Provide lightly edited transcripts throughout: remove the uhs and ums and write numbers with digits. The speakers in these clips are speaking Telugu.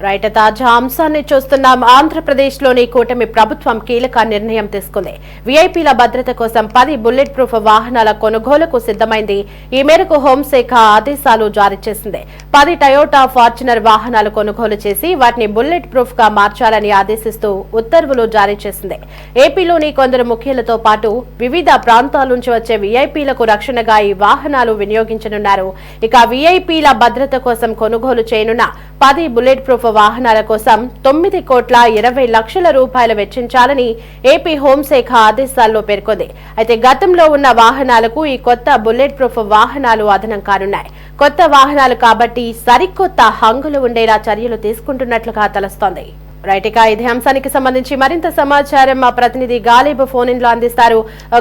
రైట్ తాజా అంశాన్ని చూస్తున్నాం. ఆంధ్రప్రదేశ్లోని కూటమి ప్రభుత్వం కీలక నిర్ణయం తీసుకుంది. వీఐపీల భద్రత కోసం 10 బుల్లెట్ ప్రూఫ్ వాహనాల కొనుగోలుకు సిద్దమైంది. ఈ మేరకు హోంశాఖ ఆదేశాలు జారీ చేసింది. 10 టయోటా ఫార్చునర్ వాహనాలు కొనుగోలు చేసి వాటిని బుల్లెట్ ప్రూఫ్ గా మార్చాలని ఆదేశిస్తూ ఉత్తర్వులు జారీ చేసింది. ఏపీలోని కొందరు ముఖ్యులతో పాటు వివిధ ప్రాంతాల నుంచి వచ్చే వీఐపీలకు రక్షణగా ఈ వాహనాలు వినియోగించనున్నారు. ఇక వీఐపీల భద్రత కోసం కొనుగోలు చేయనున్న 10 బుల్లెట్ ప్రూఫ్ వాహనాల కోసం 9,20,00,000 రూపాయలు వెచ్చించాలని ఏపీ హోంశాఖ ఆదేశాల్లో పేర్కొంది. అయితే గతంలో ఉన్న వాహనాలకు ఈ కొత్త బుల్లెట్ ప్రూఫ్ వాహనాలు అదనం కానున్నాయి. కొత్త వాహనాలు కాబట్టి సరికొత్త హంగులు ఉండేలా చర్యలు తీసుకుంటున్నట్లుగా తెలుస్తోంది. రైట్, ఇక ఇదే అంశానికి సంబంధించి మరింత సమాచారం మా ప్రతినిధి గాలిబ్ ఫోన్ ఇన్ లో అందిస్తారు.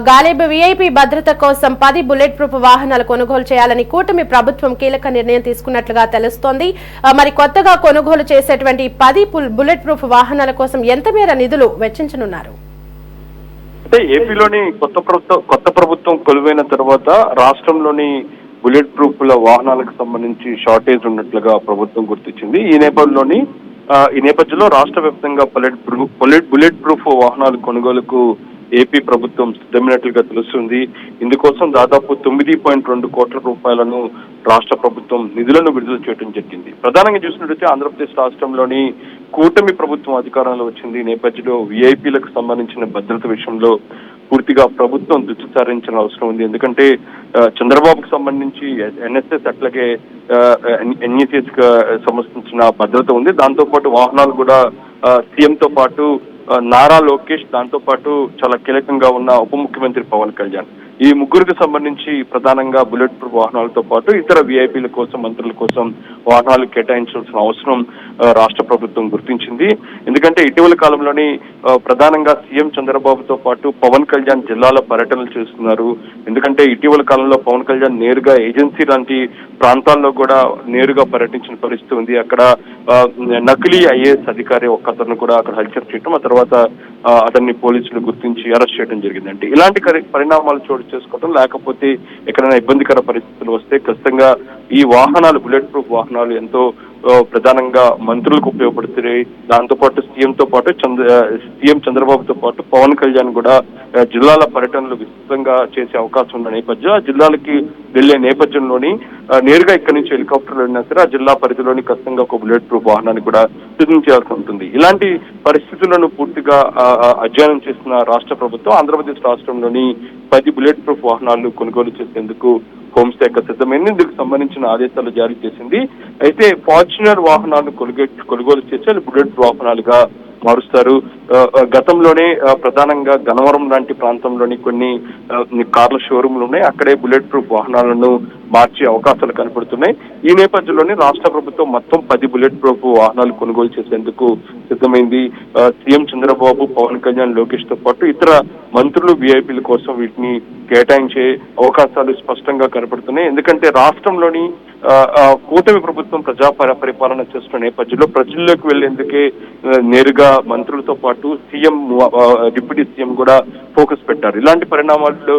గాలిబ్, వీఐపీ భద్రత కోసం 10 బుల్లెట్ ప్రూఫ్ వాహనాలు కొనుగోలు చేయాలని కూటమి ప్రభుత్వం కీలక నిర్ణయం తీసుకున్నట్లుగా తెలుస్తోంది. మరి కొత్తగా కొనుగోలు చేసేటువంటి 10 బుల్లెట్ ప్రూఫ్ వాహనాల కోసం ఎంత మేర నిధులు వెచ్చించనున్నారు? అంటే ఏపీలోని కొత్త ప్రభుత్వం కొలువైన తర్వాత రాష్ట్రంలోని బుల్లెట్ ప్రూఫ్ల వాహనాలకు సంబంధించి షార్టేజ్ ఉన్నట్లుగా ప్రభుత్వం గుర్తించింది. ఈ నేపథ్యంలో రాష్ట్ర వ్యాప్తంగా బుల్లెట్ ప్రూఫ్ వాహనాల కొనుగోలుకు ఏపీ ప్రభుత్వం సిద్ధమైనట్లుగా తెలుస్తుంది. ఇందుకోసం దాదాపు 9.2 కోట్ల రూపాయలను రాష్ట్ర ప్రభుత్వం నిధులను విడుదల చేయడం జరిగింది. ప్రధానంగా చూసినట్లయితే ఆంధ్రప్రదేశ్ రాష్ట్రంలోని కూటమి ప్రభుత్వం అధికారంలో వచ్చింది. ఈ నేపథ్యంలో వీఐపీలకు సంబంధించిన భద్రత విషయంలో పూర్తిగా ప్రభుత్వం దృష్టి సారించిన అవసరం ఉంది. ఎందుకంటే చంద్రబాబుకు సంబంధించి ఎన్ఎస్ఎస్ అట్లాగే ఎన్ఈసిఎస్ కు సంబంధించిన భద్రత ఉంది. దాంతో పాటు వాహనాలు కూడా సీఎంతో పాటు నారా లోకేష్, దాంతో పాటు చాలా కీలకంగా ఉన్న ఉప ముఖ్యమంత్రి పవన్ కళ్యాణ్, ఈ ముగ్గురికి సంబంధించి ప్రధానంగా బుల్లెట్ ప్రూఫ్ వాహనాలతో పాటు ఇతర వీఐపీల కోసం, మంత్రుల కోసం వాహనాలు కేటాయించాల్సిన అవసరం రాష్ట్ర ప్రభుత్వం గుర్తించింది. ఎందుకంటే ఇటీవల కాలంలోని ప్రధానంగా సీఎం చంద్రబాబుతో పాటు పవన్ కళ్యాణ్ జిల్లాల పర్యటనలు చేస్తున్నారు. ఎందుకంటే ఇటీవల కాలంలో పవన్ కళ్యాణ్ నేరుగా ఏజెన్సీ లాంటి ప్రాంతాల్లో కూడా నేరుగా పర్యటించిన పరిస్థితి ఉంది. అక్కడ నకిలీ ఐఏఎస్ అధికారి ఒక్కతను కూడా అక్కడ హత్య చేయడం, ఆ తర్వాత అతన్ని పోలీసులు గుర్తించి అరెస్ట్ చేయడం జరిగిందంటే ఇలాంటి పరిణామాలు చోటు చేసుకోవడం, లేకపోతే ఎక్కడైనా ఇబ్బందికర పరిస్థితులు వస్తే ఖచ్చితంగా ఈ వాహనాలు, బుల్లెట్ ప్రూఫ్ వాహనాలు ఎంతో ప్రధానంగా మంత్రులకు ఉపయోగపడుతున్నాయి. దాంతో పాటు సీఎం చంద్రబాబుతో పాటు పవన్ కళ్యాణ్ కూడా జిల్లాల పర్యటనలు విస్తృతంగా చేసే అవకాశం ఉన్న నేపథ్యం, ఆ జిల్లాలకి వెళ్లే నేపథ్యంలోని నేరుగా ఇక్కడి నుంచి హెలికాప్టర్లు వెళ్ళినా సరే ఆ జిల్లా పరిధిలోని ఖచ్చితంగా ఒక బుల్లెట్ ప్రూఫ్ వాహనాన్ని కూడా సిద్ధం చేయాల్సి ఉంటుంది. ఇలాంటి పరిస్థితులను పూర్తిగా అధ్యయనం చేసిన రాష్ట్ర ప్రభుత్వం ఆంధ్రప్రదేశ్ రాష్ట్రంలోని 10 బుల్లెట్ ప్రూఫ్ వాహనాలు కొనుగోలు చేసేందుకు హోంశాఖ సిద్ధమైంది. ఇందుకు సంబంధించిన ఆదేశాలు జారీ చేసింది. అయితే ఫార్చునర్ వాహనాలను కొనుగోలు చేసి బుల్లెట్ వాహనాలుగా మారుస్తారు. గతంలోనే ప్రధానంగా గన్నవరం లాంటి ప్రాంతంలోని కొన్ని కార్ల షోరూమ్లు ఉన్నాయి. అక్కడే బుల్లెట్ ప్రూఫ్ వాహనాలను మార్చే అవకాశాలు కనపడుతున్నాయి. ఈ నేపథ్యంలోనే రాష్ట్ర ప్రభుత్వం మొత్తం 10 బుల్లెట్ ప్రూఫ్ వాహనాలు కొనుగోలు చేసేందుకు సిద్ధమైంది. సీఎం చంద్రబాబు, పవన్ కళ్యాణ్, లోకేష్ తో పాటు ఇతర మంత్రులు వీఐపీల కోసం వీటిని కేటాయించే అవకాశాలు స్పష్టంగా కనపడుతున్నాయి. ఎందుకంటే రాష్ట్రంలోని కూటమి ప్రభుత్వం ప్రజా పరిపాలన చేస్తున్న నేపథ్యంలో ప్రజల్లోకి వెళ్లేందుకే నేరుగా మంత్రులతో పాటు సీఎం, డిప్యూటీ సీఎం కూడా ఫోకస్ పెట్టారు. ఇలాంటి పరిణామాలు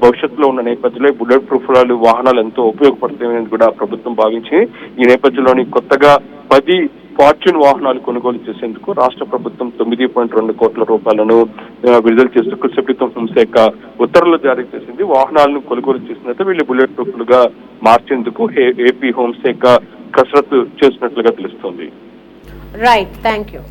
భవిష్యత్తులో ఉన్న నేపథ్యంలో బుల్లెట్ ప్రూఫ్ వాహనాలు ఎంతో ఉపయోగపడతాయని కూడా ప్రభుత్వం భావించి ఈ నేపథ్యంలోని కొత్తగా 10 ఫార్చ్యూన్ వాహనాలు కొనుగోలు చేసేందుకు రాష్ట్ర ప్రభుత్వం 9.2 కోట్ల రూపాయలను విడుదల చేస్తూ ప్రభుత్వం హోంశాఖ ఉత్తర్వులు జారీ చేసింది. వాహనాలను కొనుగోలు చేసినట్టు వీళ్ళు బుల్లెట్ ప్రూఫ్లుగా మార్చేందుకు ఏపీ హోంశాఖ కసరత్తు చేసినట్లుగా తెలుస్తోంది. Right, thank you.